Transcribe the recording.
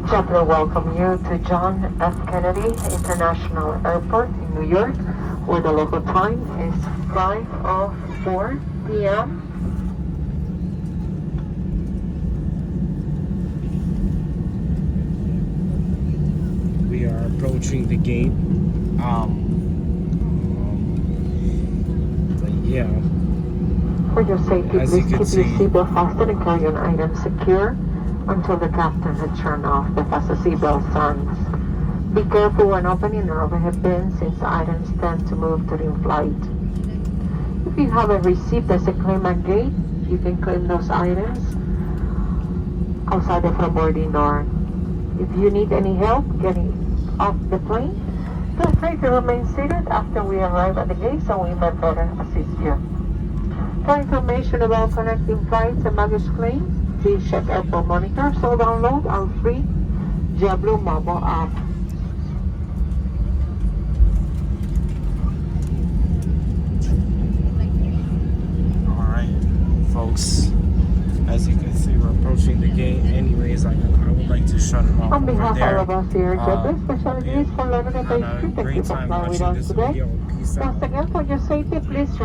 JetBlue welcome you to John F. Kennedy International Airport in New York, where the local time is 5:04 p.m. We are approaching the gate. Yeah. For your safety, As please you can keep see, your seatbelt fastened and carry on items secure until the captain has turned off the fasten seatbelt signs. Be careful when opening an overhead bin since items tend to move during flight. If you have a receipt that's a claim at gate, you can claim those items outside the front boarding door. If you need any help getting off the plane, feel free to remain seated after we arrive at the gate so we may better assist you. For information about connecting flights and baggage claims, please check airport monitors or download our free JetBlue mobile app. Alright, folks. As you can see, we're approaching the gate. Anyways, I would like to shut it off On behalf over there. of all of us here at JetBlue, special needs for Lebanon Bay Street, thank you for flying with us today. Peace out. Once again, for your safety, please remember